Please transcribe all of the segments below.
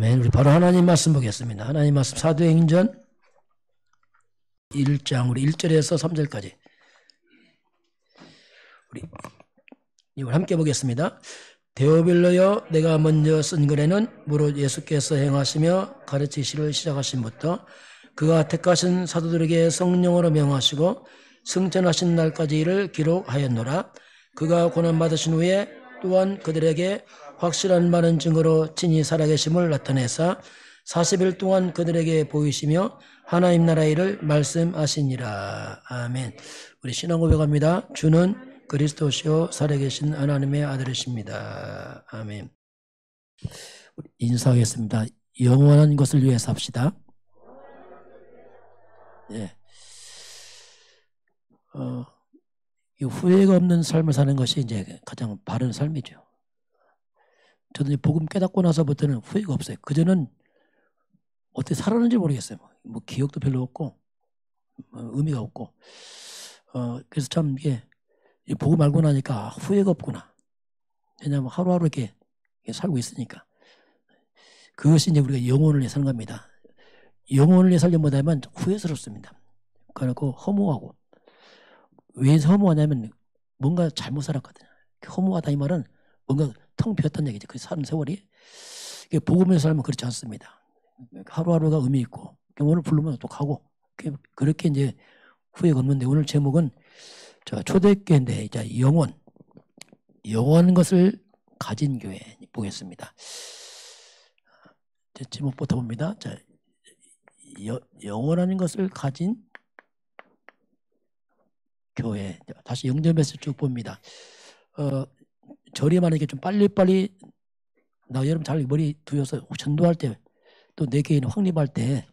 아멘. 우리 바로 하나님 말씀 보겠습니다. 하나님 말씀 사도행전 1장 우리 1절에서 3절까지 우리 이걸 함께 보겠습니다. 데오빌로여, 내가 먼저 쓴 글에는 무릇 예수께서 행하시며 가르치시를 시작하신부터 그가 택하신 사도들에게 성령으로 명하시고 승천하신 날까지 이를 기록하였노라. 그가 고난받으신 후에 또한 그들에게 확실한 많은 증거로 친히 살아계심을 나타내사 40일 동안 그들에게 보이시며 하나님 나라 일을 말씀하시니라. 아멘. 우리 신앙 고백합니다. 주는 그리스도시요 살아계신 하나님의 아들이십니다. 아멘. 인사하겠습니다. 영원한 것을 위해서 합시다. 예. 후회가 없는 삶을 사는 것이 이제 가장 바른 삶이죠. 저도 복음 깨닫고 나서부터는 후회가 없어요. 그전은 어떻게 살았는지 모르겠어요. 뭐 기억도 별로 없고 의미가 없고 그래서 참 이게 복음 알고 나니까 후회가 없구나. 왜냐하면 하루하루 이렇게 살고 있으니까. 그것이 이제 우리가 영혼을 위해 사는 겁니다. 영혼을 위해 살려면 못하면 후회스럽습니다. 그래갖고 허무하고. 왜 허무하냐면 뭔가 잘못 살았거든요. 허무하다 이 말은 뭔가 텅 비었다는 얘기죠. 그 사는 세월이. 복음에서 살면 그렇지 않습니다. 하루하루가 의미 있고 오늘 부르면 또 가고 그렇게 이제 후회가 없는데 오늘 제목은 초대교회인데 이제 영원한 것을 가진 교회 보겠습니다. 제목부터 봅니다. 자, 영원한 것을 가진 교회. 다시 영접에서 쭉 봅니다. 절이 만약에 좀 빨리빨리 나 여러분 잘 머리 두어서 전도할 때 또 내 개인 확립할 때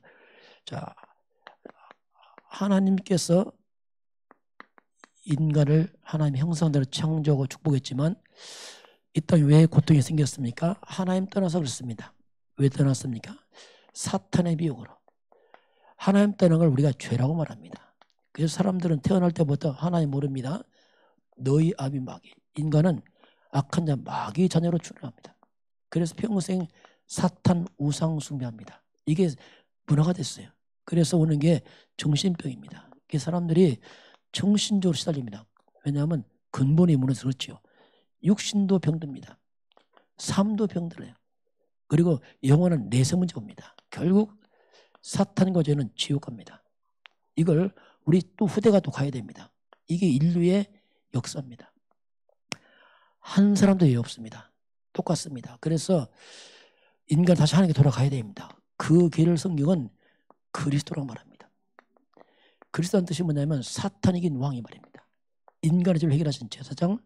자, 하나님께서 인간을 하나님의 형상대로 창조하고 축복했지만 이 땅에 왜 고통이 생겼습니까? 하나님 떠나서 그렇습니다. 왜 떠났습니까? 사탄의 미혹으로. 하나님 떠난 걸 우리가 죄라고 말합니다. 그래서 사람들은 태어날 때부터 하나님 모릅니다. 너희 아비 마귀. 인간은 악한 자 마귀 자녀로 출현합니다. 그래서 평생 사탄 우상 숭배합니다. 이게 문화가 됐어요. 그래서 오는 게 정신병입니다. 이게 사람들이 정신적으로 시달립니다. 왜냐하면 근본이 무너져서 그렇죠. 육신도 병듭니다. 삶도 병들어요. 그리고 영원한 내세 문제가 옵니다. 결국 사탄과 죄는 지옥 갑니다. 이걸 우리 또 후대가 또 가야 됩니다. 이게 인류의 역사입니다. 한 사람도 예 없습니다. 똑같습니다. 그래서 인간 다시 하나님께 돌아가야 됩니다. 그 길을 성경은 그리스도라고 말합니다. 그리스도라는 뜻이 뭐냐면 사탄 이긴 왕이 말입니다. 인간의 죄를 해결하신 제사장,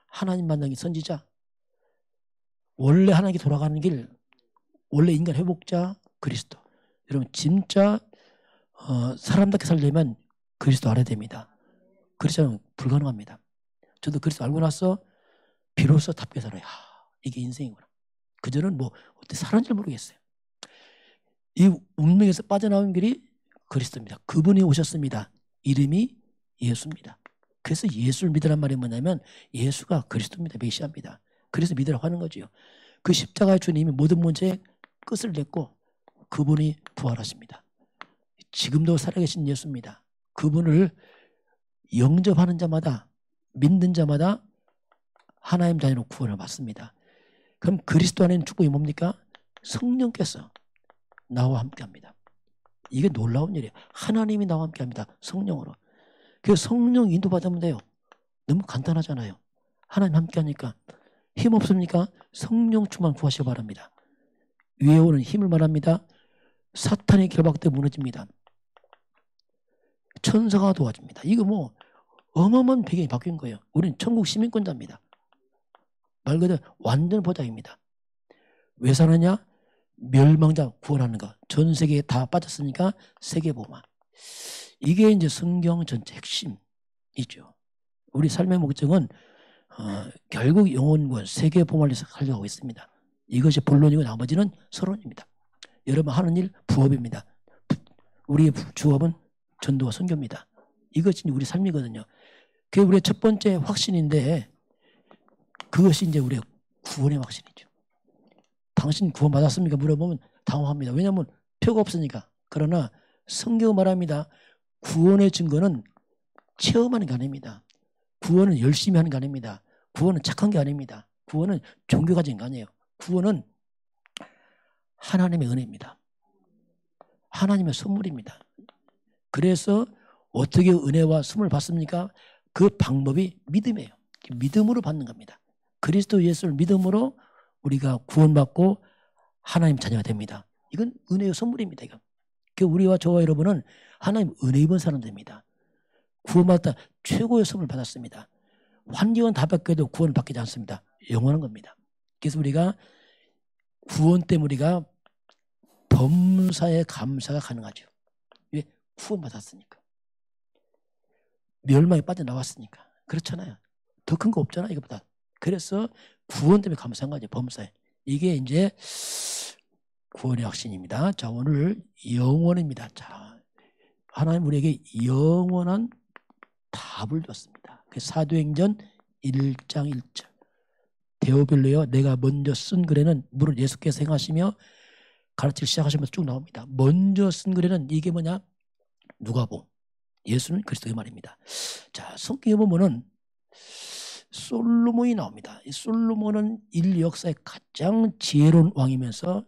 하나님 만나기 선지자, 원래 하나님께 돌아가는 길, 원래 인간 회복자 그리스도. 여러분 진짜 사람답게 살려면 그리스도 알아야 됩니다. 그리스도는 불가능합니다. 저도 그리스도 알고 나서 비로소 답게 살아요. 이게 인생이구나. 그전은 뭐 어떻게 살았는지 모르겠어요. 이 운명에서 빠져나온 길이 그리스도입니다. 그분이 오셨습니다. 이름이 예수입니다. 그래서 예수를 믿으란 말이 뭐냐면 예수가 그리스도입니다. 메시아입니다. 그래서 믿으라고 하는 거죠. 그 십자가의 주님이 모든 문제의 끝을 냈고 그분이 부활하십니다. 지금도 살아계신 예수입니다. 그분을 영접하는 자마다 믿는 자마다 하나님 자녀로 구원을 받습니다. 그럼 그리스도 안에 있는 축복이 뭡니까? 성령께서 나와 함께합니다. 이게 놀라운 일이에요. 하나님이 나와 함께합니다. 성령으로. 그래서 성령 인도받으면 돼요. 너무 간단하잖아요. 하나님 함께하니까. 힘 없습니까? 성령 충만 구하시기 바랍니다. 위에 오는 힘을 말합니다. 사탄의 결박대 무너집니다. 천사가 도와줍니다. 이거 뭐 어마어마한 배경이 바뀐 거예요. 우리는 천국 시민권자입니다. 말 그대로 완전 보장입니다. 왜 사느냐? 멸망자 구원하는 거. 전 세계에 다 빠졌으니까 세계복음. 이게 이제 성경 전체 핵심이죠. 우리 삶의 목적은 결국 영혼과 세계복음을 위해서 살려고 있습니다. 이것이 본론이고 나머지는 서론입니다. 여러분 하는 일 부업입니다. 우리의 주업은 전도와 선교입니다. 이것이 우리 삶이거든요. 그게 우리의 첫 번째 확신인데 그것이 이제 우리의 구원의 확신이죠. 당신 구원받았습니까? 물어보면 당황합니다. 왜냐하면 표가 없으니까. 그러나 성경은 말합니다. 구원의 증거는 체험하는 게 아닙니다. 구원은 열심히 하는 게 아닙니다. 구원은 착한 게 아닙니다. 구원은 종교 가진 게 아니에요. 구원은 하나님의 은혜입니다. 하나님의 선물입니다. 그래서 어떻게 은혜와 선물을 받습니까? 그 방법이 믿음이에요. 믿음으로 받는 겁니다. 그리스도 예수를 믿음으로 우리가 구원받고 하나님 자녀가 됩니다. 이건 은혜의 선물입니다. 이거. 우리와 저와 여러분은 하나님 은혜 입은 사람들입니다. 구원받다 최고의 선물을 받았습니다. 환경은 다 바뀌어도 구원을 바뀌지 않습니다. 영원한 겁니다. 그래서 우리가 구원 때문에 우리가 범사에 감사가 가능하죠. 왜? 구원받았으니까. 멸망에 빠져나왔으니까. 그렇잖아요. 더 큰 거 없잖아 이것보다. 그래서 구원 때문에 감사한 거죠. 범사에. 이게 이제 구원의 확신입니다. 자, 오늘 영원입니다. 자, 하나님 우리에게 영원한 답을 줬습니다. 사도행전 1장 1절. 데오빌로여 내가 먼저 쓴 글에는 물은 예수께서 행하시며 가르치기 시작하시면서 쭉 나옵니다. 먼저 쓴 글에는 이게 뭐냐? 누가복음. 예수는 그리스도의 말입니다. 자, 성경에 보면은 솔로몬이 나옵니다. 이 솔로몬은 인류 역사의 가장 지혜로운 왕이면서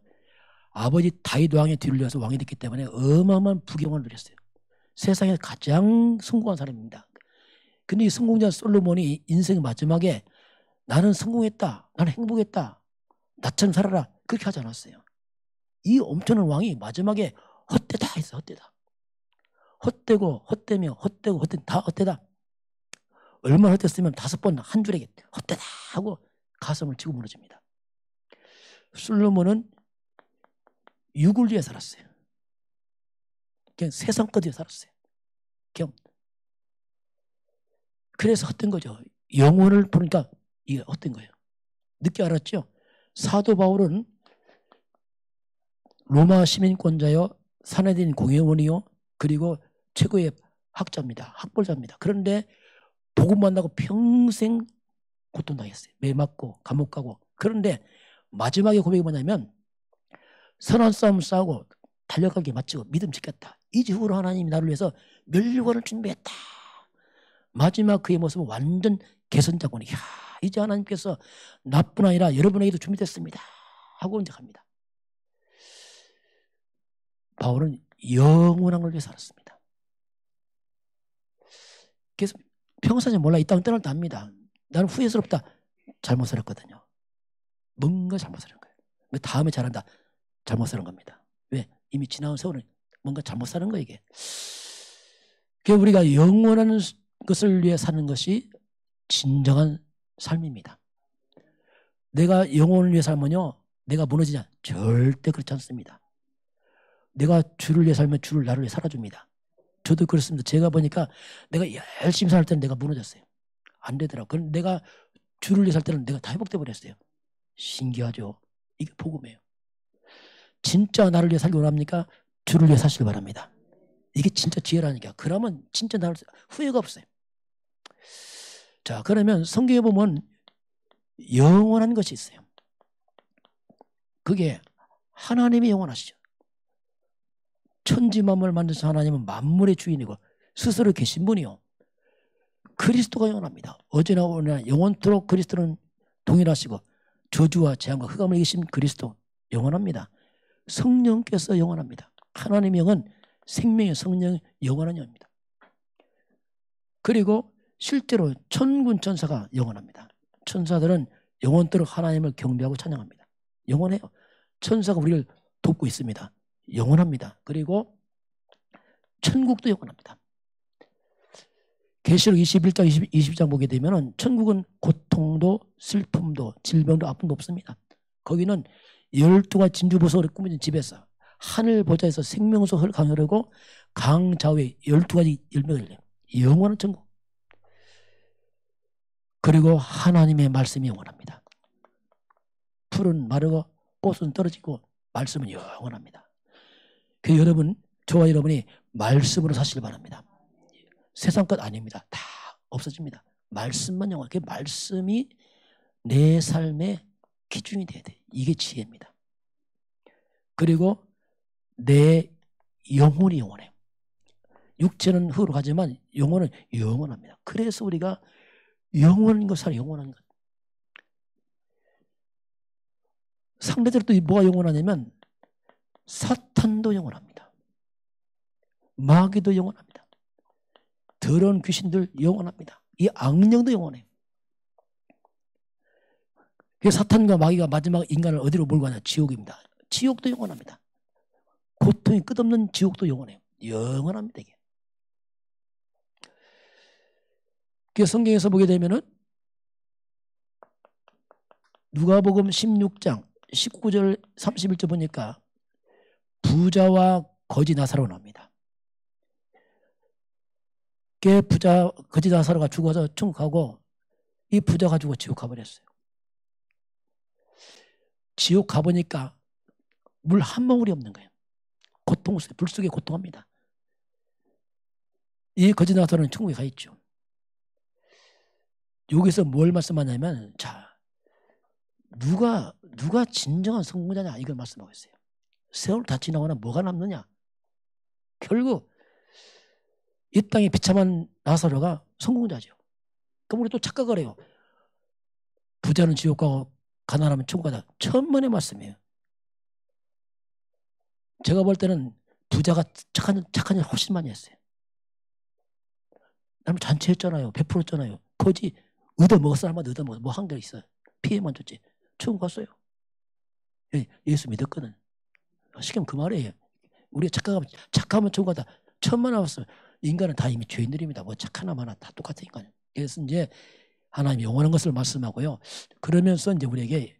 아버지 다윗 왕의 뒤를 이어서 왕이 됐기 때문에 어마어마한 부경을 누렸어요. 세상에 가장 성공한 사람입니다. 근데 이 성공자 솔로몬이 인생의 마지막에 나는 성공했다, 나는 행복했다, 나처럼 살아라 그렇게 하지 않았어요. 이 엄청난 왕이 마지막에 헛되다 했어. 헛되다. 헛되고 헛되며 헛되고 헛되 다 헛되다. 얼마나 헛됐으면 5번 한 줄에 헛되다 하고 가슴을 치고 무너집니다. 솔로몬은 육을 위해 살았어요. 그냥 세상 것 위해 살았어요. 그냥 그래서 헛된 거죠. 영혼을 보니까 이게 헛된 거예요. 늦게 알았죠. 사도 바울은 로마 시민권자요, 사내들인 공회원이요, 그리고 최고의 학자입니다. 학벌자입니다. 그런데 복음 만나고 평생 고통당했어요. 매 맞고 감옥 가고. 그런데 마지막에 고백이 뭐냐면 선한 싸움 싸우고 달려가기 마치고 믿음 지켰다. 이후로 하나님이 나를 위해서 멸류관을 준비했다. 마지막 그의 모습은 완전 개선자군이 이제 하나님께서 나뿐 아니라 여러분에게도 준비됐습니다 하고 이제 갑니다. 바울은 영원한 걸 위해 살았습니다. 그래서 평상시에 몰라 이 땅 떠날 때 압니다. 나는 후회스럽다. 잘못 살았거든요. 뭔가 잘못 살은 거예요. 다음에 잘한다. 잘못 살은 겁니다. 왜? 이미 지나온 세월은 뭔가 잘못 사는 거예요 이게. 그래서 우리가 영원한 것을 위해 사는 것이 진정한 삶입니다. 내가 영혼을 위해 살면요, 내가 무너지냐? 절대 그렇지 않습니다. 내가 주를 위해 살면 주를 나를 위해 살아줍니다. 저도 그렇습니다. 제가 보니까 내가 열심히 살 때는 내가 무너졌어요. 안 되더라고요. 그럼 내가 주를 위해 살 때는 내가 다 회복돼 버렸어요. 신기하죠? 이게 복음이에요. 진짜 나를 위해 살기 원합니까? 주를 위해 사시길 바랍니다. 이게 진짜 지혜라니까. 그러면 진짜 나를 후회가 없어요. 자, 그러면 성경에 보면 영원한 것이 있어요. 그게 하나님이 영원하시죠. 천지 만물을 만드신 하나님은 만물의 주인이고 스스로 계신 분이요. 그리스도가 영원합니다. 어제나 오늘나 영원토록 그리스도는 동일하시고 저주와 재앙과 흑암을 이기신 그리스도 영원합니다. 성령께서 영원합니다. 하나님의 영은 생명의 성령 영원한 영입니다. 그리고 실제로 천군 천사가 영원합니다. 천사들은 영원토록 하나님을 경배하고 찬양합니다. 영원해요. 천사가 우리를 돕고 있습니다. 영원합니다. 그리고 천국도 영원합니다. 계시록 21장 22장 보게 되면 천국은 고통도 슬픔도 질병도 아픔도 없습니다. 거기는 12가지 진주보석으로 꾸며진 집에서 하늘 보좌에서 생명수를 강요하고 강 좌우에 12가지 열매가 열려요. 영원한 천국. 그리고 하나님의 말씀이 영원합니다. 풀은 마르고 꽃은 떨어지고 말씀은 영원합니다. 그 여러분, 저와 여러분이 말씀으로 사시길 바랍니다. 세상 것 아닙니다. 다 없어집니다. 말씀만 영원. 그 말씀이 내 삶의 기준이 돼야 돼. 이게 지혜입니다. 그리고 내 영혼이 영원해요. 육체는 흐르고 가지만 영혼은 영원합니다. 그래서 우리가 영원한 것을 영원한 것. 상대적으로 또 뭐가 영원하냐면 사탄도 영원합니다. 마귀도 영원합니다. 더러운 귀신들 영원합니다. 이 악령도 영원해요. 그래서 사탄과 마귀가 마지막 인간을 어디로 몰고 가냐? 지옥입니다. 지옥도 영원합니다. 고통이 끝없는 지옥도 영원해요. 영원합니다. 이게. 그래서 성경에서 보게 되면은 누가복음 16장 19절 31절 보니까 부자와 거지 나사로 나옵니다. 그 부자 거지 나사로가 죽어서 천국 가고 이 부자 가지고 지옥 가버렸어요. 지옥 가보니까 물 한 멍울이 없는 거예요. 고통 속에 불 속에 고통합니다. 이 거지 나사로는 천국에 가 있죠. 여기서 뭘 말씀하냐면 자 누가 진정한 성공자냐 이걸 말씀하고 있어요. 세월 다 지나거나 뭐가 남느냐. 결국 이 땅에 비참한 나사로가 성공자죠. 그럼 우리 또 착각을 해요. 부자는 지옥 가고 가난하면 천국 가다. 천만의 말씀이에요. 제가 볼 때는 부자가 착한 일 훨씬 많이 했어요. 나는 잔치했잖아요. 베풀었잖아요. 거지 얻어먹을 사람마다 얻어먹어. 뭐 한 게 있어요. 피해만 줬지. 천국 갔어요. 예수 믿었거든. 시키면 그 말이에요. 우리가 착하면 천국 가다. 천만 나왔어요. 인간은 다 이미 죄인들입니다. 뭐 착하나 마나 다 똑같으니까요. 그래서 이제 하나님 영원한 것을 말씀하고요. 그러면서 이제 우리에게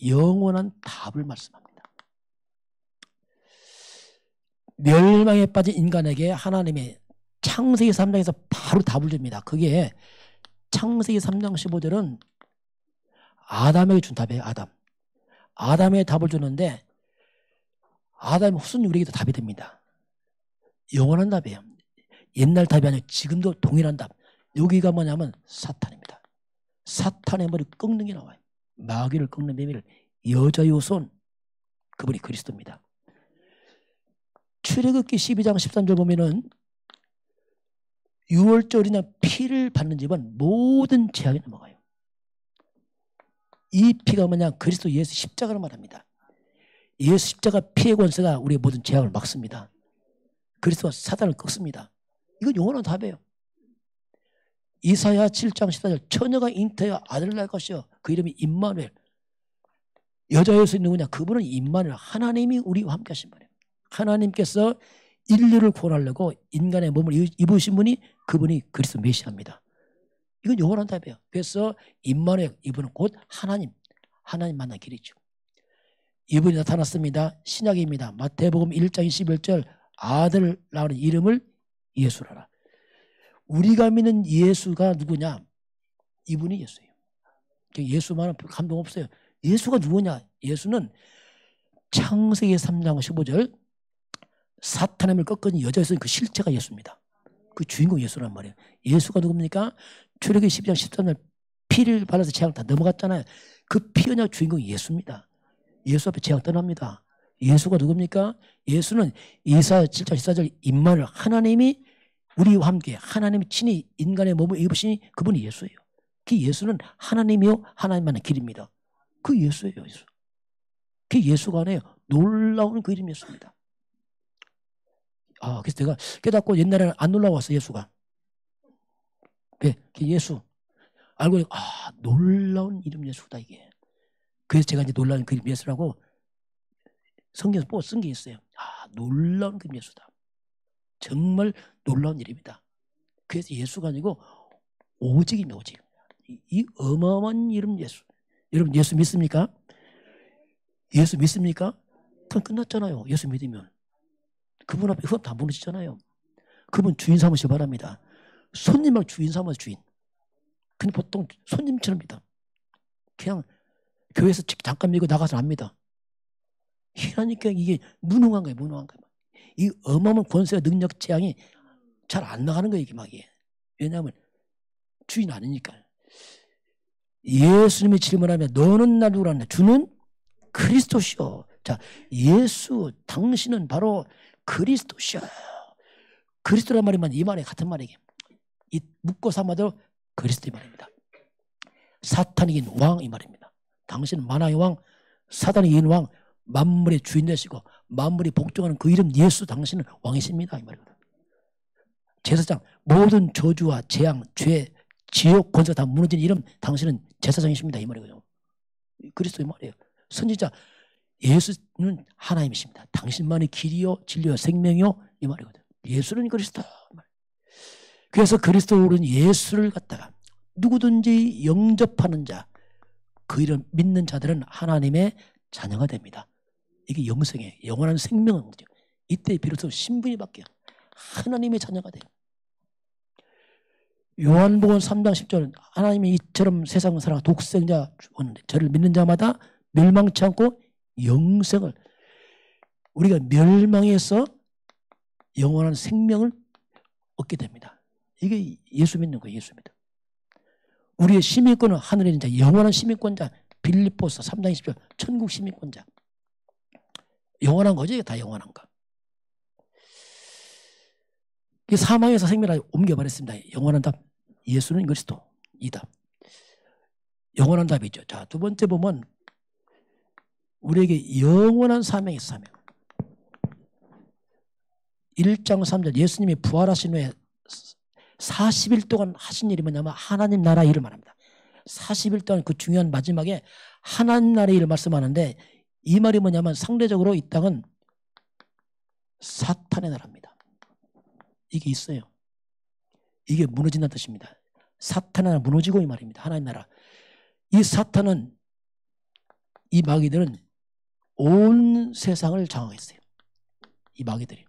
영원한 답을 말씀합니다. 멸망에 빠진 인간에게 하나님의 창세기 3장에서 바로 답을 줍니다. 그게 창세기 3장 15절은 아담에게 준 답이에요. 아담의 답을 주는데 아담의 후손 우리에게도 답이 됩니다. 영원한 답이에요. 옛날 답이 아니라 지금도 동일한 답. 여기가 뭐냐면 사탄입니다. 사탄의 머리 꺾는 게 나와요. 마귀를 꺾는 비밀. 여자의 후손 그분이 그리스도입니다. 출애굽기 12장 13절 보면은 6월절이나 피를 받는 집은 모든 재앙이 넘어가요. 이 피가 뭐냐? 그리스도 예수 십자가를 말합니다. 예수 십자가 피의 권세가 우리의 모든 재앙을 막습니다. 그리스도가 사단을 꺾습니다. 이건 영원한 답이에요. 이사야 7장 14절 처녀가 잉태하여 아들을 낳을 것이요 그 이름이 임마누엘. 여자 예수는 누구냐? 그분은 임마누엘. 하나님이 우리와 함께 하신 분이에요. 하나님께서 인류를 구원하려고 인간의 몸을 입으신 분이 그분이 그리스도 메시아입니다. 이건 영원한 답이에요. 그래서 임마누엘 이분은 곧 하나님 만난 길이죠. 이분이 나타났습니다. 신약입니다. 마태복음 1장 21절 아들 낳은 이름을 예수라라. 우리가 믿는 예수가 누구냐? 이분이 예수예요. 예수만은 감동 없어요. 예수가 누구냐? 예수는 창세기 3장 15절 사탄의 힘을 꺾은 여자에서 그 실체가 예수입니다. 그 주인공 예수란 말이에요. 예수가 누굽니까? 출애굽기 12장 13절 피를 발라서 재앙 다 넘어갔잖아요. 그 피어냐 주인공이 예수입니다. 예수 앞에 재앙 떠납니다. 예수가 누굽니까? 예수는 이사야 7장 14절 임마누엘 하나님이 우리와 함께 하나님이 친히 인간의 몸을 입으시니 그분이 예수예요. 그 예수는 하나님이요 하나님만의 길입니다. 그 예수예요. 예수. 그 예수가 아니에요. 놀라운 그 이름이 예수입니다. 그래서 내가 깨닫고 옛날에는 안 놀라웠어 예수가. 그 예수 알고 놀라운 이름 예수다 이게. 그래서 제가 이제 놀라운 그 이름 예수라고 성경에서 쓴 게 있어요. 놀라운 그 이름 예수다. 정말 놀라운 이름이다. 그래서 예수가 아니고 오직입니다. 오직. 이 어마어마한 이름 예수. 여러분 예수 믿습니까? 예수 믿습니까? 그럼 끝났잖아요. 예수 믿으면. 그분 앞에 흠 다 무너지잖아요. 그분 주인 삼으시기 바랍니다. 손님을 주인 삼아서 주인. 근데 보통 손님처럼 믿어. 그냥 교회에서 잠깐 믿고 나가서 안 믿어. 희한하니까 이게 무능한 거예요. 무능한 거예요. 이 어마어마한 권세와 능력 재앙이 잘 안 나가는 거예요. 이게 막. 왜냐하면 주인 아니니까. 예수님이 질문하면 너는 나 누구라냐? 주는 그리스도시요. 자, 예수 당신은 바로 그리스도시여. 그리스도란 말이면 이 말이 같은 말이에요. 이 묻고 삼아도 그리스도 이 말입니다. 사탄이 이긴 왕 이 말입니다. 당신은 만왕의 왕, 사탄이 이긴 왕, 만물의 주인 되시고 만물이 복종하는 그 이름 예수 당신은 왕이십니다 이 말이거든요. 제사장 모든 저주와 재앙, 죄, 지옥 권세 다 무너진 이름 당신은 제사장이십니다 이 말이거든요. 그리스도의 말이에요. 선지자 예수는 하나님이십니다. 당신만이 길이요 진리요 생명이요 이 말이거든요. 예수는 그리스도. 그래서 그리스도는 예수를 갖다가 누구든지 영접하는 자, 그 이름 믿는 자들은 하나님의 자녀가 됩니다. 이게 영생이에요. 영원한 생명은 거죠. 이때 비로소 신분이 바뀌어요. 하나님의 자녀가 돼요. 요한복음 3장 10절 하나님이 이처럼 세상을 사랑하 독생자 주었는데 저를 믿는 자마다 멸망치 않고 영생을, 우리가 멸망에서 영원한 생명을 얻게 됩니다. 이게 예수 믿는 거예요. 예수 믿음. 우리의 시민권은 하늘에 있는 자, 영원한 시민권자, 빌립보서 3장 20절 천국 시민권자. 영원한 거죠. 이게 다 영원한 거. 사망에서 생명을 옮겨버렸습니다. 영원한 답. 예수는 그리스도. 이 답. 영원한 답이죠. 자, 두 번째 보면 우리에게 영원한 사명이 있어요. 사명. 1장 3절 예수님이 부활하신 후에 40일 동안 하신 일이 뭐냐면 하나님 나라 일을 말합니다. 40일 동안 그 중요한 마지막에 하나님 나라 일을 말씀하는데 이 말이 뭐냐면 상대적으로 이 땅은 사탄의 나라입니다. 이게 있어요. 이게 무너진다는 뜻입니다. 사탄의 나라 무너지고 이 말입니다. 하나님 나라. 이 사탄은 이 마귀들은 온 세상을 장악했어요. 이 마귀들이.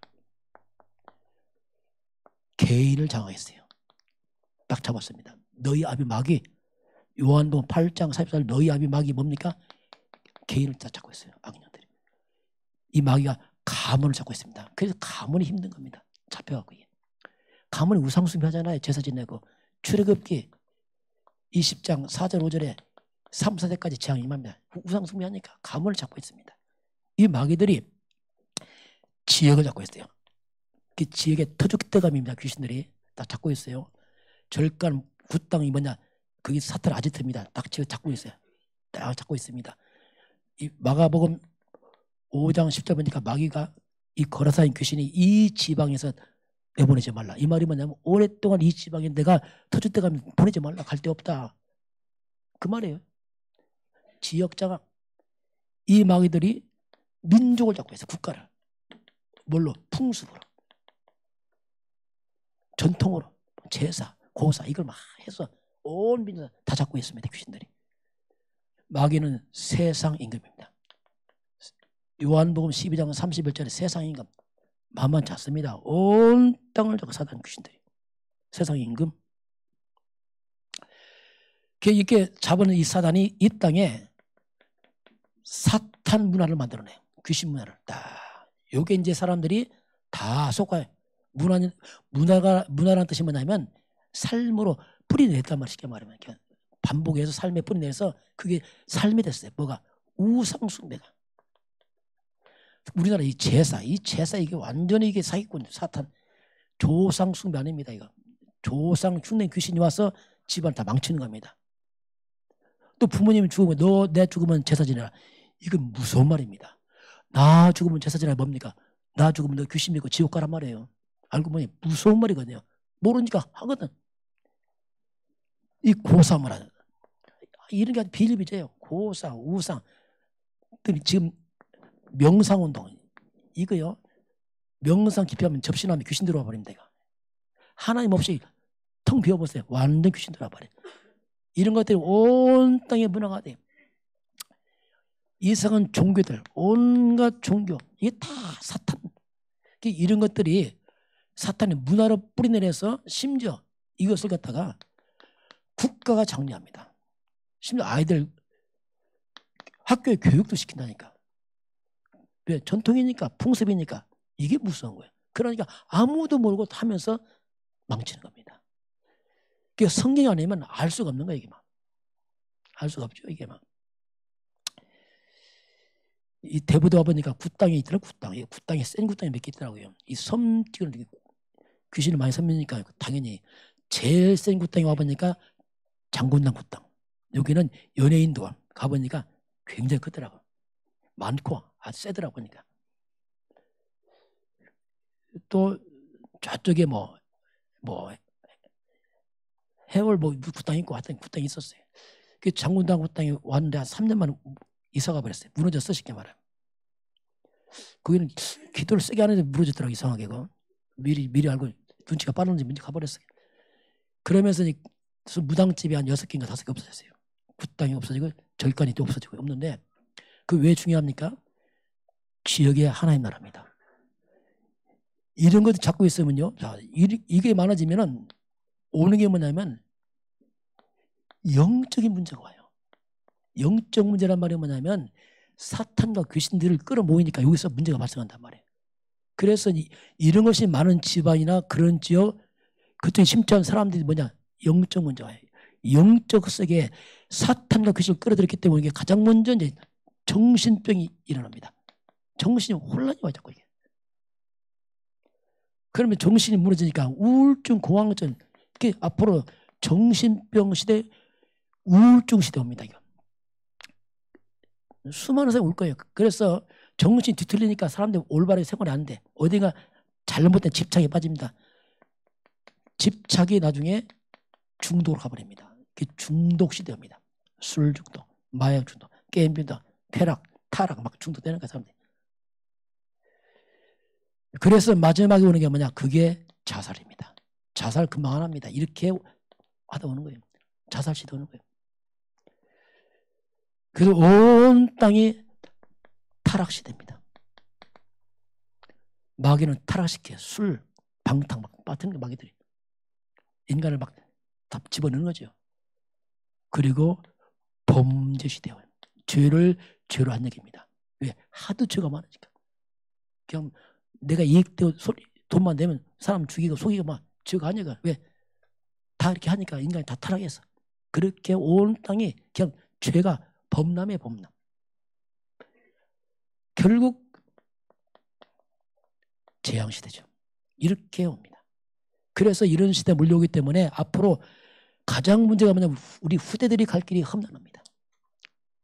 개인을 장악했어요. 딱 잡았습니다. 너희 아비 마귀. 요한복음 8장 44절 너희 아비 마귀 뭡니까? 개인을 딱 잡고 있어요. 악령들이. 이 마귀가 가문을 잡고 있습니다. 그래서 가문이 힘든 겁니다. 잡혀갖고. 가문이 우상숭배하잖아요. 제사 지내고. 출애굽기 20장 4절 5절에 3, 4대까지 재앙이 임합니다. 우상숭배하니까 가문을 잡고 있습니다. 이 마귀들이 지역을 잡고 있어요. 그 지역의 터줏대감입니다. 귀신들이 딱 잡고 있어요. 절간 굿땅이 뭐냐, 그게 사탄 아지트입니다. 딱 지어 잡고 있어요. 딱 잡고 있습니다. 이 마가복음 5장 10절 보니까 마귀가 이 거라사인 귀신이 이 지방에서 내보내지 말라. 이 말이 뭐냐면 오랫동안 이 지방에 내가 터줏대감 보내지 말라. 갈 데 없다. 그 말이에요. 지역 장악. 이 마귀들이 민족을 잡고 있어요. 국가를. 뭘로? 풍습으로. 전통으로. 제사, 고사 이걸 막 해서 온 민족 다 잡고 있습니다. 귀신들이. 마귀는 세상 임금입니다. 요한복음 12장 31절에 세상 임금 만만치 않습니다. 온 땅을 잡고 사단 귀신들이. 세상 임금. 이렇게 잡은 이 사단이 이 땅에 사탄 문화를 만들어내요. 귀신 문화를 딱. 요게 이제 사람들이 다 속아요. 문화라는 뜻이 뭐냐면 삶으로 뿌리냈단 말이에요. 쉽게 말하면 반복해서 삶에 뿌리내서 그게 삶이 됐어요. 뭐가? 우상숭배가. 우리나라 이 제사 이게 완전히 이게 사기꾼 사탄 조상숭배 아닙니다. 이거 조상 흉내 귀신이 와서 집안 다 망치는 겁니다. 또 부모님이 죽으면 너 내 죽으면 제사 지내라. 이건 무서운 말입니다. 나 죽으면 제사 지내라 뭡니까? 나 죽으면 너 귀신 믿고 지옥 가란 말이에요. 알고 보니 무서운 말이거든요. 모르니까 하거든. 이 고상을 하는 이런 게 아주 비일비재예요. 고상, 우상. 지금 명상운동 이거요. 명상 깊이 하면 접신하면 귀신 들어와 버립니다. 이거. 하나님 없이 텅 비워보세요. 완전 귀신 들어와 버려요. 이런 것들이 온 땅에 문화가 돼요. 이상한 종교들, 온갖 종교 이게 다 사탄. 이런 것들이 사탄의 문화로 뿌리내려서 심지어 이것을 갖다가 국가가 정리합니다. 심지어 아이들 학교에 교육도 시킨다니까. 왜? 전통이니까 풍습이니까 이게 무서운 거예요. 그러니까 아무도 모르고 하면서 망치는 겁니다. 그러니까 성경이 아니면 알 수가 없는 거예요. 이게 막. 알 수가 없죠. 이게 막. 이 대부도 와보니까 굿당이 있더라고. 굿당이 센 굿당이 몇 개 있더라고요. 이 섬 귀신을 많이 섬기니까 당연히 제일 센 굿당이 와보니까 장군당 굿당. 여기는 연예인도 가보니까 굉장히 크더라고. 많고 아주 세더라고 보니까. 또 저쪽에 해월 굿당 있고 하여튼 굿당이 있었어요. 그 장군당 굿당이 왔는데 한 3년 만에 이사가 버렸어요. 무너졌어 쉽게 말하면. 거기는 기도를 세게 하는데 무너졌더라고 이상하게. 미리 알고 눈치가 빠른지 먼저 가버렸어요. 그러면서 무당집이 한 6개인가 5개 없어졌어요. 굿당이 없어지고 절간이 또 없어지고 없는데 그 왜 중요합니까? 지역의 하나님 나라입니다. 이런 것도 잡고 있으면요. 자, 이게 많아지면은 오는 게 뭐냐면 영적인 문제가 와요. 영적 문제란 말이 뭐냐면 사탄과 귀신들을 끌어모이니까 여기서 문제가 발생한단 말이에요. 그래서 이런 것이 많은 집안이나 그런 지역 그때 심취한 사람들이 뭐냐? 영적 문제가 와요. 영적 세계에 사탄과 귀신을 끌어들였기 때문에 이게 가장 먼저 이제 정신병이 일어납니다. 정신이 혼란이 와요, 자꾸 이게. 그러면 정신이 무너지니까 우울증, 공황증, 이게 앞으로 정신병 시대, 우울증 시대 옵니다. 이거. 수많은 사람이 올 거예요. 그래서 정신이 뒤틀리니까 사람들이 올바르게 생활이 안 돼. 어디가 잘못된 집착에 빠집니다. 집착이 나중에 중독으로 가버립니다. 그게 중독 시대입니다. 술 중독, 마약 중독, 게임 중독, 쾌락, 타락 막 중독되는 거야 사람들이. 그래서 마지막에 오는 게 뭐냐? 그게 자살입니다. 자살 금방 안 합니다. 이렇게 하다 오는 거예요. 자살 시도 오는 거예요. 그래서 온 땅이 타락 시대입니다. 마귀는 타락시켜 술, 방탕 막 빠뜨는 게 마귀들이. 인간을 막 다 집어넣는 거죠. 그리고 범죄 시대예요. 죄를 죄로 안 여깁니다. 왜? 하도 죄가 많으니까. 그냥 내가 이익되고 돈만 내면 사람 죽이고 속이고 막 죄가 안 여겨. 왜? 다 이렇게 하니까 인간이 다 타락해서. 그렇게 온 땅이 그냥 죄가 범람이에요, 범람. 결국 재앙시대죠. 이렇게 옵니다. 그래서 이런 시대에 물려오기 때문에 앞으로 가장 문제가 뭐냐면 우리 후대들이 갈 길이 험난합니다.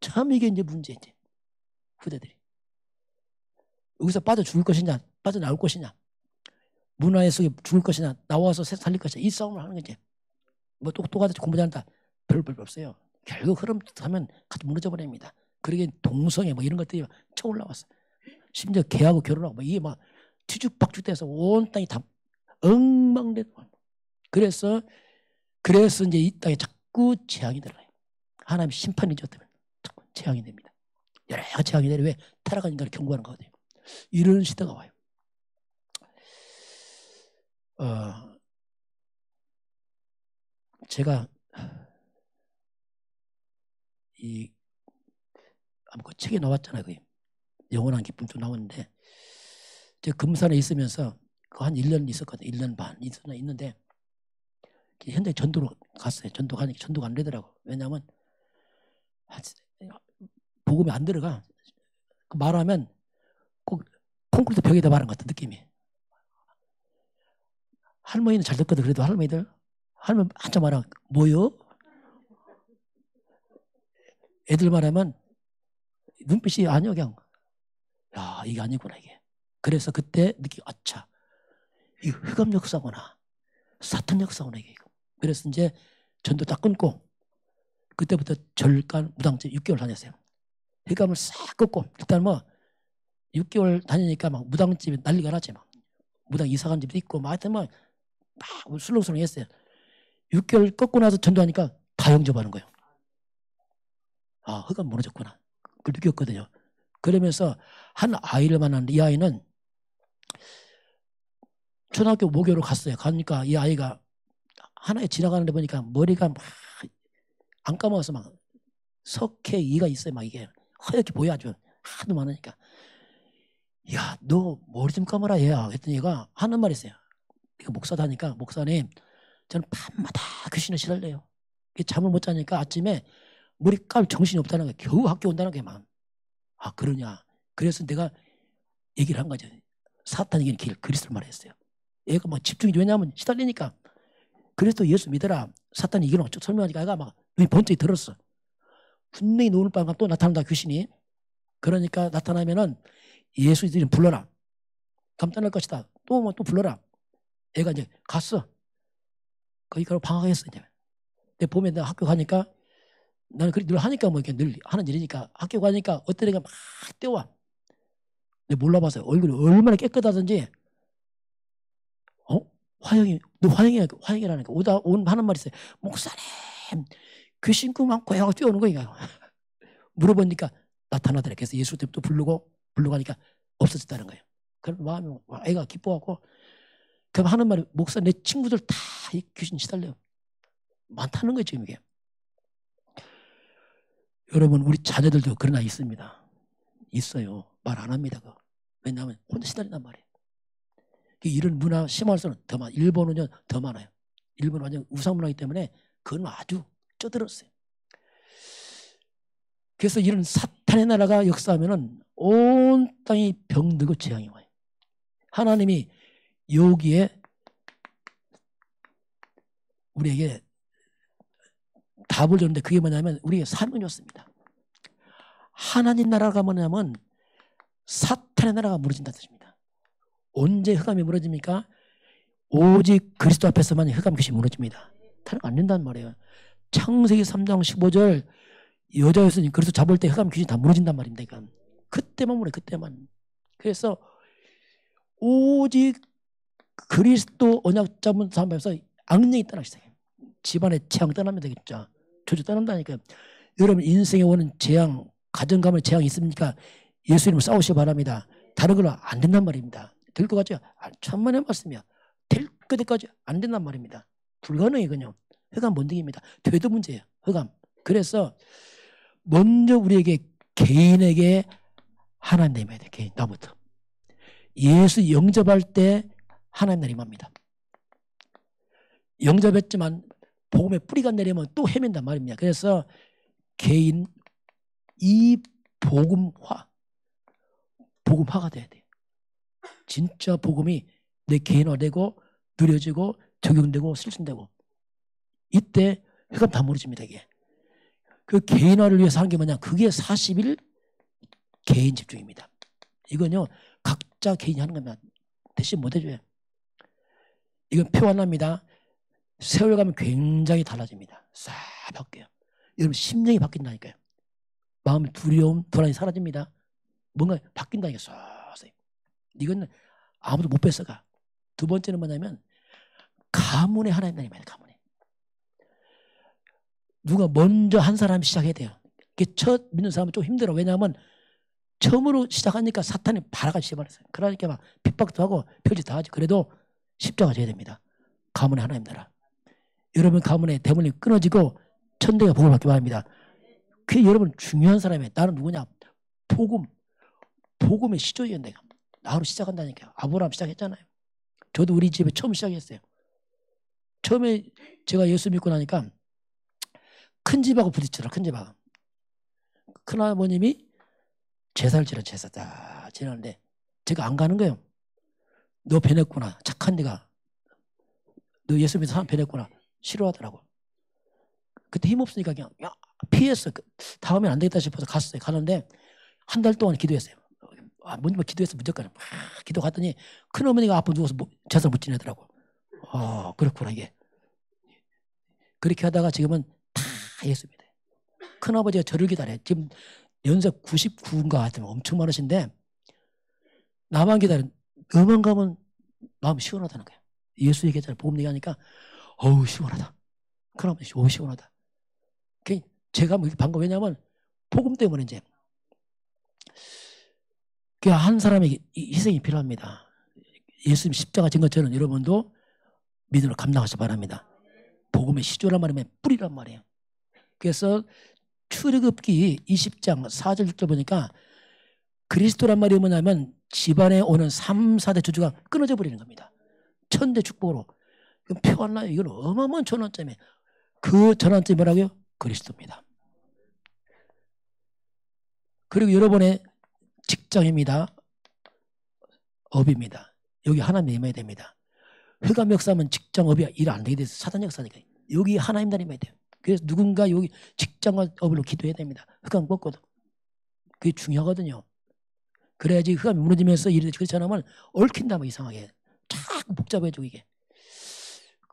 참 이게 이제 문제지. 후대들이. 여기서 빠져 죽을 것이냐, 빠져나올 것이냐, 문화의 속에 죽을 것이냐, 나와서 살릴 것이냐, 이 싸움을 하는 거지. 뭐 똑똑하다 공부 잘한다. 별 없어요. 결국 흐름 하면 같이 무너져 버립니다. 그러기엔 동성애 뭐 이런 것들이 쳐 올라왔어. 심지어 개하고 결혼하고 뭐 이게 막 뒤죽박죽돼서 온 땅이 다 엉망되는 거예요. 그래서 이제 이 땅에 자꾸 재앙이 들어가요. 하나님 심판이죠 때문에 자꾸 재앙이 됩니다. 여러 재앙이 내려 왜 타락한 인간을 경고하는 거거든요. 이런 시대가 와요. 제가 그 책에 나왔잖아요. 그 영원한 기쁨 좀 나왔는데 제가 금산에 있으면서 한 1년 있었거든요. 1년 반 있는데 현재 전도로 갔어요. 전도 가니까 전도가 안 되더라고. 왜냐하면 복음이 안 들어가. 말하면 꼭 콘크리트 벽에다 말한 것 같은 느낌이. 할머니는 잘 듣거든. 그래도 할머니 한참 말하면 뭐요? 애들 말하면 눈빛이 아니요 그냥 야 이게 아니구나 이게. 그래서 그때 아차 이 흑암 역사구나. 사탄 역사구나 이게. 그래서 이제 전도 딱 끊고 그때부터 절간 무당집 6개월 다녔어요. 흑암을 싹 끊고 일단 6개월 다니니까 막 무당집이 난리가 나지 막. 무당 이사간 집도 있고 막 하여튼 막 술렁술렁 했어요. 6개월 꺾고 나서 전도하니까 다 영접하는 거예요. 아 흑암 무너졌구나. 그걸 느꼈거든요. 그러면서 한 아이를 만났는데 이 아이는 초등학교 모교로 갔어요. 가니까 이 아이가 하나에 지나가는데 보니까 머리가 막 안 감아서 막 석회 이가 있어요. 막 이게 허옇게 보여 아주 하도 많으니까. 야, 너 머리 좀 감아라 얘야. 했더니 얘가 하는 말이 있어요. 이거 목사다 하니까 목사님 저는 밤마다 귀신을 시달려요. 잠을 못 자니까 아침에 머리 깔 정신이 없다는 거예요. 겨우 학교 온다는 게 막. 아 그러냐. 그래서 내가 얘기를 한 거죠. 사탄에게는 길, 그리스도를 말했어요. 얘가 막 집중이 왜냐하면 시달리니까. 그리스도 예수 믿어라. 사탄이 이기는 거 설명하니까 애가 막 번쩍이 들었어. 분명히 노을 밤과 또 나타난다 귀신이. 그러니까 나타나면은 예수 이름 불러라. 감탄할 것이다. 또 불러라. 애가 이제 갔어. 거기가 방학했어 이제. 근데 봄에 내가 학교 가니까 나는 그렇게 늘 하니까 뭐 이렇게 늘 하는 일이니까 학교 가니까 어떤 애가 막 뛰어와. 근데 몰라봤어요. 얼굴이 얼마나 깨끗하든지. 화영이, 너 화영이라니까. 하는 말이 있어요. 목사님, 귀신구 많고 해가 뛰어오는 거야. 물어보니까 나타나더래. 그래서 예수 때부터 부르고 하니까 없어졌다는 거예요. 그런 마음이 애가 기뻐하고. 그럼 하는 말이, 목사, 내 친구들 다 이 귀신 시달려. 많다는 거예요, 지금 이게. 여러분, 우리 자녀들도 그런 아이 있습니다. 있어요. 말 안 합니다. 그거. 왜냐하면 혼자 시달린단 말이에요. 이런 문화 심할수록 더 많아요. 일본은 더 많아요. 일본은 완전 우상문화이기 때문에 그건 아주 쩌들었어요. 그래서 이런 사탄의 나라가 역사하면은 온 땅이 병들고 재앙이 와요. 하나님이 여기에 우리에게 답을 줬는데 그게 뭐냐면 우리에게 사명을 줬습니다. 하나님 나라가 뭐냐면 사탄의 나라가 무너진다는 뜻입니다. 언제 흑암이 무너집니까? 오직 그리스도 앞에서만 흑암 귀신이 무너집니다. 타락 안 된다는 말이에요. 창세기 3장 15절 여자였으니 그래서 잡을 때 흑암 귀신이 다 무너진단 말입니다. 그러니까 그때만 무너요. 그때만. 그래서 오직 그리스도 언약 잡은 사람에서 악령이 떠나기 시작해요. 집안의 재앙 떠나면 되겠죠. 조주 떠난다니까요. 여러분 인생에 오는 재앙, 가정가문의 재앙이 있습니까? 예수 이름으로 싸우시기 바랍니다. 다른 걸로 안 된단 말입니다. 될 것 같죠? 천만의 말씀이야. 될 때까지 안 된단 말입니다. 불가능이군요. 흑암 본등입니다. 되도 문제예요. 흑암. 그래서 먼저 우리에게 개인에게 하나님 내림해야 돼. 개인 나부터. 예수 영접할 때 하나님 내림합니다. 영접했지만 복음의 뿌리가 내리면 또 헤맨단 말입니다. 그래서 개인 이 복음화가 돼야 돼요. 진짜 복음이 내 개인화되고 누려지고 적용되고 실천되고 이때 흑암 다 무너집니다. 이게. 그 개인화를 위해서 하는 게 뭐냐? 그게 40일 개인 집중입니다. 이건요 각자 개인이 하는 겁니다. 대신 못 해줘요. 이건 표현합니다. 세월 가면 굉장히 달라집니다. 싹 바뀌어요. 여러분 심령이 바뀐다니까요. 마음의 두려움, 불안이 사라집니다. 뭔가 바뀐다니까 쏘세요. 이건 아무도 못 뺏어가. 두 번째는 뭐냐면 가문의 하나님 나라입니다. 가문에. 누가 먼저 한 사람이 시작해야 돼요. 첫 믿는 사람은 좀 힘들어. 왜냐하면 처음으로 시작하니까 사탄이 바라가 시작했어요. 그러니까 막 핍박도 하고 표지 다 하지. 그래도 십자가 져야 됩니다. 가문의 하나님 나라. 여러분 가문의 대문이 끊어지고 천대가 복을 받기 바랍니다. 그게 여러분 중요한 사람이에요. 나는 누구냐? 복음의 시조예요. 내가. 나로 시작한다니까요. 아브라함 시작했잖아요. 저도 우리 집에 처음 시작했어요. 처음에 제가 예수 믿고 나니까 큰 집하고 부딪혀라. 큰 집하고. 큰아버님이 제사를 제사 지내는데 제가 안 가는 거예요. 너 변했구나. 착한 데가. 너 예수 믿는 사람 변했구나. 싫어하더라고. 그때 힘없으니까 그냥 피했어. 다음엔 안 되겠다 싶어서 갔어요. 가는데 한 달 동안 기도했어요. 뭔지 기도했어. 무조건 막 기도 갔더니 큰어머니가 앞으로 누워서 제사 못 지내더라고. 그렇구나 이게. 그렇게 하다가 지금은 다 예수 믿어요. 큰아버지가 저를 기다려요. 지금 연세 99인가 같으면 엄청 많으신데 나만 기다려. 너만 가면 마음이 시원하다는 거예요. 예수 얘기했잖아요. 복음 얘기하니까 어우 시원하다. 큰아버지 어우 시원하다. 제가 방금 왜냐하면 복음 때문에 이제 한 사람에게 희생이 필요합니다. 예수님 십자가 진 것처럼 여러분도 믿음으로 감당하시기 바랍니다. 복음의 시조란 말이면 뿌리란 말이에요. 그래서 출애굽기 20장 4절 6절 보니까 그리스도란 말이 뭐냐면 집안에 오는 3, 4대 주주가 끊어져 버리는 겁니다. 천대 축복으로. 표현나요? 이건 어마어마한 전환점이에요. 그 전환점이 뭐라고요? 그리스도입니다. 그리고 여러분의 직장입니다. 업입니다. 여기 하나님 임해야 됩니다. 흑암 역사하면 직장 업이 일 안 되게 돼서 사단 역사니까 여기 하나님 나라 임해야 돼요. 그래서 누군가 여기 직장과 업으로 기도해야 됩니다. 흑암 꺾어도. 그게 중요하거든요. 그래야지 흑암이 무너지면서 일이 그렇지 않으면 얽힌다 뭐 이상하게. 자꾸 복잡해지고 이게.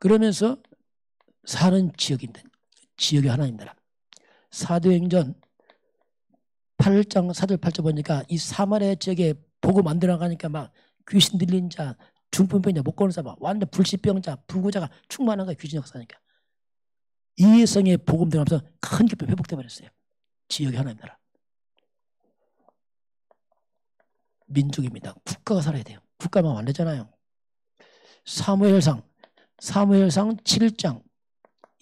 그러면서 사는 지역인데 지역이 하나님 나라. 사도행전 8장 사도 8장 보니까 이 사마리아 지역에 보고 만들어 가니까 막 귀신 들린 자, 중풍병자, 못 걷는 사람, 완전 불시병자, 불구자가 충만한 거야. 귀신 역사니까. 이 성에 복음 들어가면서 큰 기쁨이 회복돼 버렸어요. 지역이 하나님 나라. 민족입니다. 국가가 살아야 돼요. 국가만 안 되잖아요. 사무엘상 7장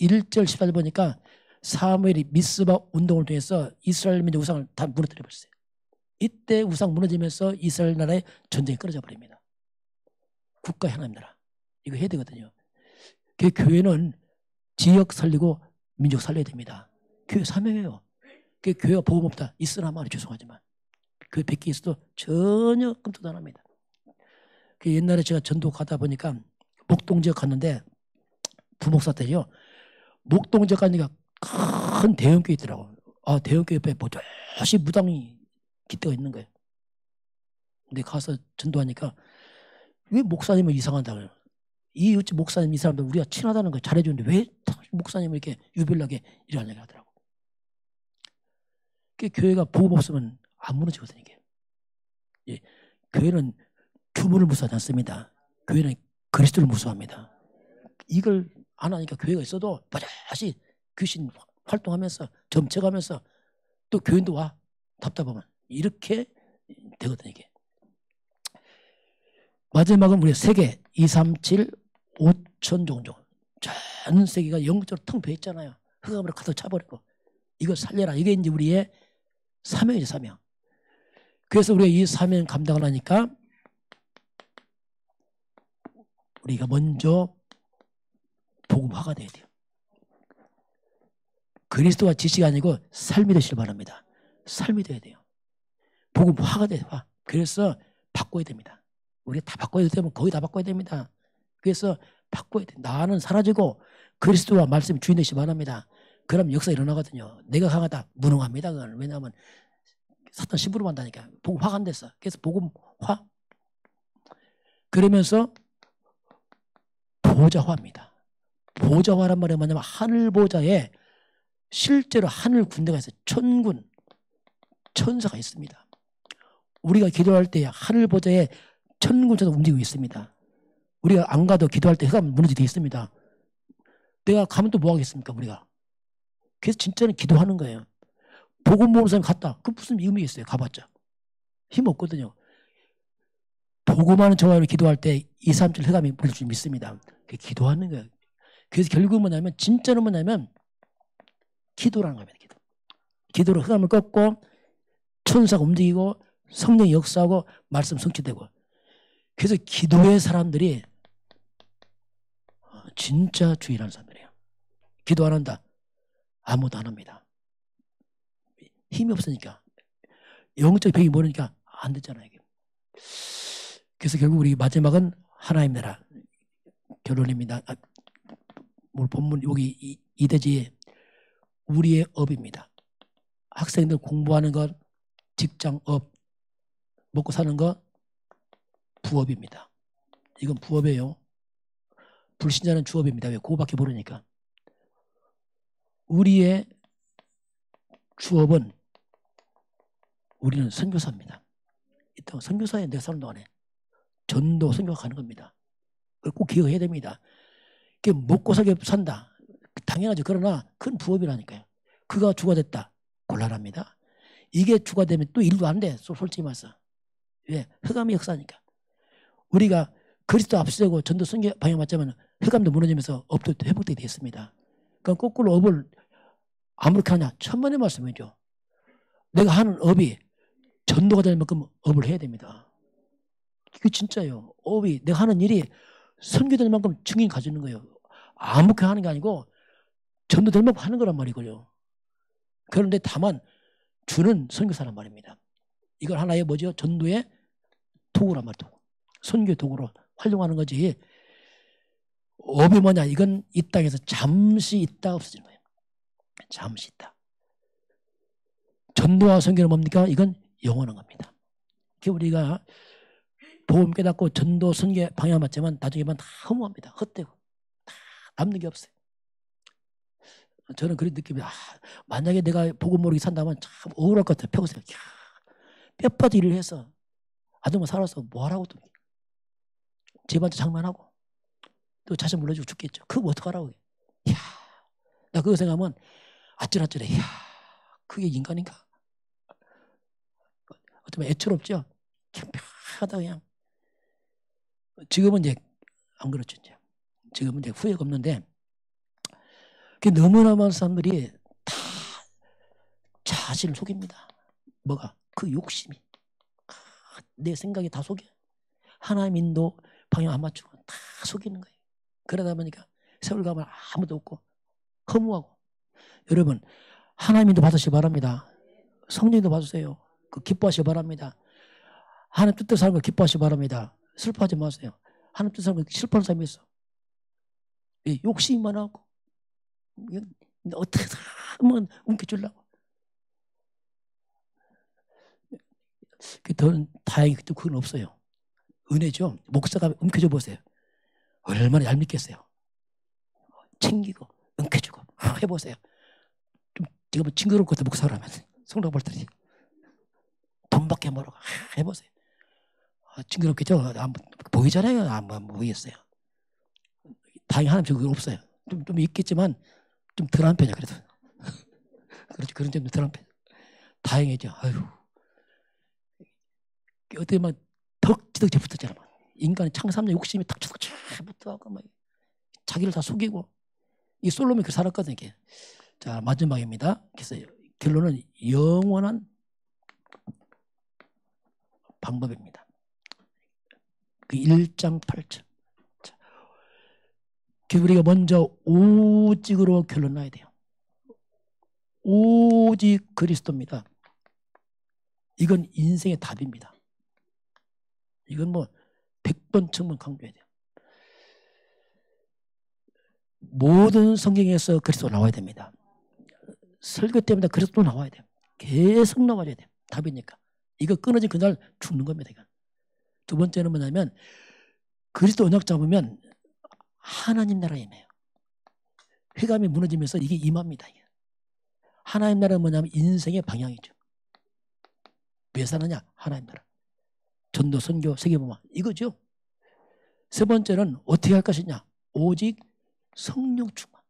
1절 14절 보니까 사무엘이 미스바 운동을 통해서 이스라엘 민족 우상을 다 무너뜨려 버렸어요. 이때 우상 무너지면서 이스라엘 나라의 전쟁이 끊어져 버립니다. 국가 하나님 나라. 이거 해야 되거든요. 그 교회는 지역 살리고 민족 살려야 됩니다. 교회 사명이에요. 그 교회가 복음 없다. 있으나 말이 죄송하지만 그 100개 있어도 전혀 끔찍도 안 합니다. 그 옛날에 제가 전도 가다 보니까 목동 지역 갔는데 부목사 때요. 목동 지역 가니까 큰 대형교회 있더라고. 아, 대형교회 옆에 보조시 무당이 기대가 있는 거예요. 근데 가서 전도하니까 왜 목사님은 이상하다고요. 이 목사님 이 사람들 우리가 친하다는 거 잘해주는데 왜 목사님을 이렇게 유별나게 일하려고 하더라고. 그 교회가 복음 없으면 안 무너지거든요. 이게. 예. 교회는 규모를 무서워하지 않습니다. 교회는 그리스도를 무서워합니다. 이걸 안 하니까 교회가 있어도 다시 귀신 활동하면서 점쳐가면서 또 교인도 와 답답하면 이렇게 되거든요. 이게. 마지막은 우리 세계 237 5천 종족. 전 세계가 영적으로 텅 비어 있잖아요. 흑암으로 가득 차버리고 이거 살려라. 이게 이제 우리의 사명이죠. 사명. 그래서 우리가 이 사명 감당을 하니까 우리가 먼저 복음화가 돼야 돼요. 그리스도가 지식이 아니고 삶이 되시길 바랍니다. 삶이 돼야 돼요. 복음화가 돼요. 그래서 바꿔야 됩니다. 우리가 다 바꿔야 되면 거의 다 바꿔야 됩니다. 그래서 바꿔야 돼요. 나는 사라지고 그리스도와 말씀이 주인 되시기 바랍니다. 그럼 역사 일어나거든요. 내가 강하다. 무능합니다. 그건. 왜냐하면 사탄 심부름 한다니까. 복음화가 안 됐어. 그래서 복음화. 그러면서 보좌화입니다. 보좌화란 말이 뭐냐면 하늘 보좌에 실제로 하늘 군대가 있어요. 천군, 천사가 있습니다. 우리가 기도할 때 하늘 보좌에 천군 천사가 움직이고 있습니다. 우리가 안 가도 기도할 때 흑암 무너지게 있습니다. 내가 가면 또 뭐 하겠습니까 우리가. 그래서 진짜는 기도하는 거예요. 복음 모으는 사람이 갔다. 그 무슨 의미 있어요. 가봤자. 힘 없거든요. 복음하는 저와 기도할 때 2, 3주 흑암이 물릴 줄 믿습니다. 기도하는 거예요. 그래서 결국은 뭐냐면 진짜는 뭐냐면 기도라는 겁니다. 기도로 흑암을 꺾고 천사가 움직이고 성령이 역사하고 말씀 성취되고. 그래서 기도의 사람들이 진짜 주의라는 사람들이에요. 기도 안 한다. 아무도 안 합니다. 힘이 없으니까. 영적 벽이 모르니까 안 됐잖아요. 그래서 결국 우리 마지막은 하나님 나라. 결론입니다. 오늘 본문 여기 이대지 우리의 업입니다. 학생들 공부하는 것, 직장 업, 먹고 사는 것 부업입니다. 이건 부업이에요. 불신자는 주업입니다. 왜? 그거밖에 모르니까. 우리의 주업은 우리는 선교사입니다. 이따 선교사에 내가 사는 동안에 전도 선교가 가는 겁니다. 그걸 꼭 기억해야 됩니다. 이게 먹고 살게 산다. 당연하죠. 그러나 큰 부업이라니까요. 그가 주가 됐다. 곤란합니다. 이게 주가 되면 또 일도 안 돼. 솔직히 말해서. 왜? 흑암의 역사니까. 우리가 그리스도 앞세고 전도 선교 방향 맞자면 흑암도 무너지면서 업도 회복되게 됐습니다. 그러니까 거꾸로 업을 아무렇게 하냐. 천만의 말씀이죠. 내가 하는 업이 전도가 될 만큼 업을 해야 됩니다. 그게 진짜예요. 업이 내가 하는 일이 선교될 만큼 증인 가지는 거예요. 아무렇게 하는 게 아니고 전도될 만큼 하는 거란 말이고요. 그런데 다만 주는 선교사란 말입니다. 이걸 하나의 뭐죠? 전도의 도구란 말이에요. 도구. 선교의 도구로 활용하는 거지. 업이 뭐냐? 이건 이 땅에서 잠시 있다 없어지는 거예요. 잠시 있다. 전도와 선교는 뭡니까? 이건 영원한 겁니다. 우리가 복음 깨닫고 전도 선교 방향 맞지만 나중에 보면 다 허무합니다. 헛되고 다 남는 게 없어요. 저는 그런 느낌이 만약에 내가 복음 모르게 산다면 참 억울할 것 같아요. 평생 뼈빠지 일을 해서 아들만 살아서 뭐 하라고 또 집안도 장만하고 또 자신 물려주고 죽겠죠. 그거 어떡하라고. 이야, 나 그거 생각하면 아찔아찔해. 이야, 그게 인간인가? 어쩌면 애처롭죠. 캠핑하다 그냥. 지금은 이제 안 그렇죠. 이제. 지금은 이제 후회가 없는데 너무나 많은 사람들이 다 자신을 속입니다. 뭐가? 그 욕심이. 내 생각이 다 속여. 하나님 인도 방향 안 맞추고 다 속이는 거예요. 그러다 보니까 세월 가면 아무도 없고 허무하고. 여러분 하나님 인도 받으시기 바랍니다. 성령도 받으세요. 그 기뻐하시기 바랍니다. 하나님 뜻대로 사는 걸 기뻐하시기 바랍니다. 슬퍼하지 마세요. 하나님 뜻대로 사는 걸 슬퍼하는 사람이 있어. 욕심만 하고 어떻게 하면 움켜주려고. 다행히 그건 없어요. 은혜죠. 목사가 움켜줘 보세요. 얼마나 얄밉겠어요. 챙기고 움켜주고 해보세요. 좀 지금 징그러울 것 같아. 목사라면 성령 볼 때니 돈밖에 모르고 해보세요. 징그럽겠죠. 보이잖아요. 안 보이겠어요. 다행히 하나님 저거 없어요. 좀 있겠지만 좀 덜한 편이야. 그래도 그렇지. 그런 점도 덜한 편. 다행이죠. 아유. 어떻게 막 덕지덕지 붙었잖아. 인간의 창삼의 욕심이 탁 붙어가고 막 자기를 다 속이고. 이 솔로몬이 그 살았거든요. 이게. 자, 마지막입니다. 그래서 결론은 영원한 방법입니다. 그 1장 8절. 자, 우리가 먼저 오직으로 결론 나야 돼요. 오직 그리스도입니다. 이건 인생의 답입니다. 이건 뭐 100번 천번 강조해야 돼요. 모든 성경에서 그리스도 나와야 됩니다. 설교 때마다 그리스도 나와야 돼요. 계속 나와야 돼요. 답이니까. 이거 끊어진 그날 죽는 겁니다. 이건. 두 번째는 뭐냐면 그리스도 언약 잡으면 하나님 나라에 임해요. 휘감이 무너지면서 이게 임합니다. 이게. 하나님 나라는 뭐냐면 인생의 방향이죠. 왜 사느냐? 하나님 나라. 전도, 선교, 세계복음 이거죠. 세 번째는 어떻게 할 것이냐? 오직 성령 충만.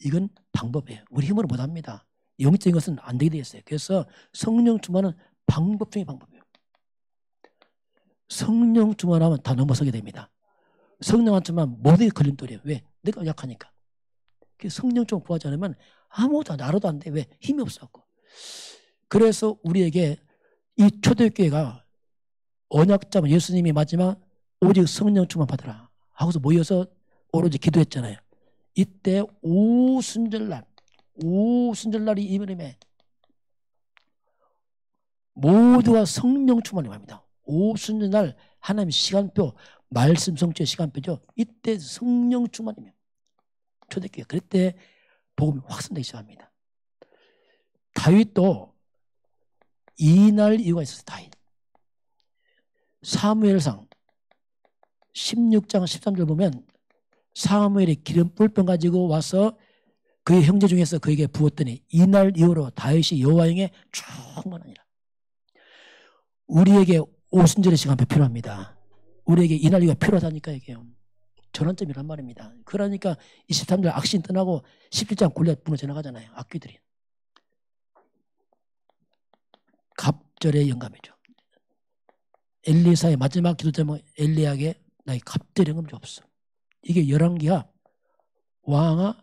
이건 방법이에요. 우리 힘으로 못합니다. 영적인 것은 안 되게 되어 있어요. 그래서 성령 충만은 방법 중의 방법이에요. 성령 충만하면 다 넘어서게 됩니다. 성령 안 충만 모든 게 걸림돌이에요. 왜? 내가 약하니까. 성령 충만 구하지 않으면 아무것도 나로도 안 돼. 왜? 힘이 없어갖고. 그래서 우리에게 이 초대교회가 언약 잡은 예수님이 마지막 오직 성령 충만 받으라 하고서 모여서 오로지 기도했잖아요. 이때 오순절날이 이번에 모두가 성령 충만이 합니다. 오순절날 하나님 시간표, 말씀 성취의 시간표죠. 이때 성령 충만이면 초대교회 그때 복음이 확산되기 시작합니다. 다윗도 이날 이유가 있었어요. 다윗. 사무엘상 16장 13절 보면 사무엘이 기름 뿔병 가지고 와서 그의 형제 중에서 그에게 부었더니 이날 이후로 다윗이 여호와에게 충만하니라. 우리에게 오순절의 시간표 필요합니다. 우리에게 이날 이후가 필요하다니까 이게 전환점이란 말입니다. 그러니까 23절 악신 떠나고 17장 골리앗 무너져 나가잖아요. 악귀들이. 갑절의 영감이죠. 엘리사의 마지막 기도 제목 엘리야에게 나의 갑절의 영감 주옵소서. 이게 열왕기하 왕하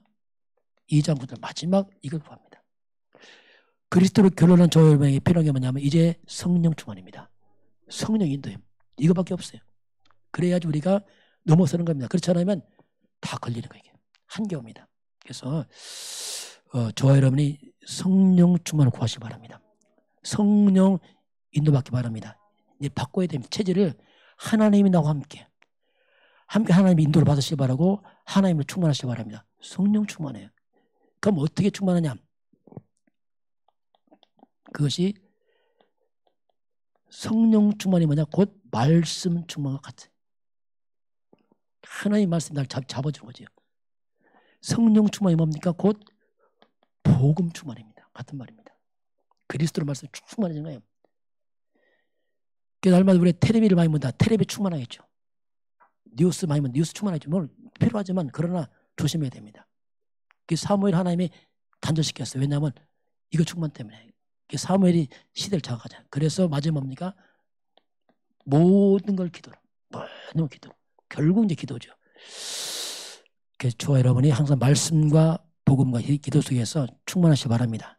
2장 9절 마지막 이걸 구합니다. 그리스도로 결론한 저 여러분에게 필요한 게 뭐냐면 이제 성령 충만입니다. 성령 인도임. 이거밖에 없어요. 그래야지 우리가 넘어서는 겁니다. 그렇지 않으면 다 걸리는 거예요. 한겨울입니다. 그래서 저와 여러분이 성령 충만을 구하시기 바랍니다. 성령 인도받기 바랍니다. 이제 바꿔야 됩니다. 체질을 하나님이 나와 함께 하나님의 인도를 받으시기 바라고 하나님을 충만하시기 바랍니다. 성령 충만해요. 그럼 어떻게 충만하냐? 그것이 성령 충만이 뭐냐? 곧 말씀 충만과 같아요. 하나님의 말씀이 날 잡아주는 거죠. 성령 충만이 뭡니까? 곧 복음 충만입니다. 같은 말입니다. 그리스도로 말씀 충만해지는 거예요. 그래서 날마다 우리 텔레비를 많이 본다. 텔레비 충만하겠죠. 뉴스 많이 보면 뉴스 충만하겠죠. 뭘 필요하지만 그러나 조심해야 됩니다. 사무엘 하나님이 단절시켰어요. 왜냐하면 이거 충만 때문에. 사무엘이 시대를 장악하잖아요. 그래서 마지막 뭡니까? 모든 걸 기도로. 모든 걸 기도. 결국 이제 기도죠. 그래서 저와 여러분이 항상 말씀과 복음과 기도 속에서 충만하시기 바랍니다.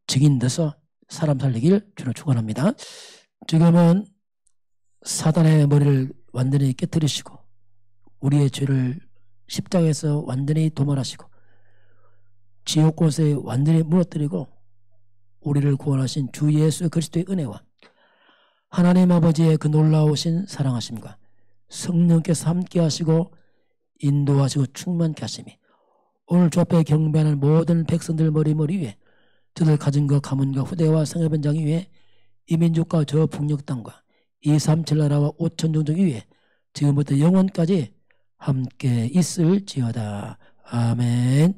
증인 돼서 사람 살리길 주로 축원합니다. 지금은 사단의 머리를 완전히 깨뜨리시고 우리의 죄를 십자가에서 완전히 도말하시고 지옥곳에 완전히 무너뜨리고 우리를 구원하신 주 예수 그리스도의 은혜와 하나님 아버지의 그 놀라우신 사랑하심과 성령께서 함께 하시고 인도하시고 충만케 하심이 오늘 주 앞에 경배하는 모든 백성들 머리 위에 저들 가정과 가문과 후대와 성회변장 위에 이 민족과 저 북녘 땅과 237 나라와 5천 종족 위에 지금부터 영원까지 함께 있을지어다. 아멘.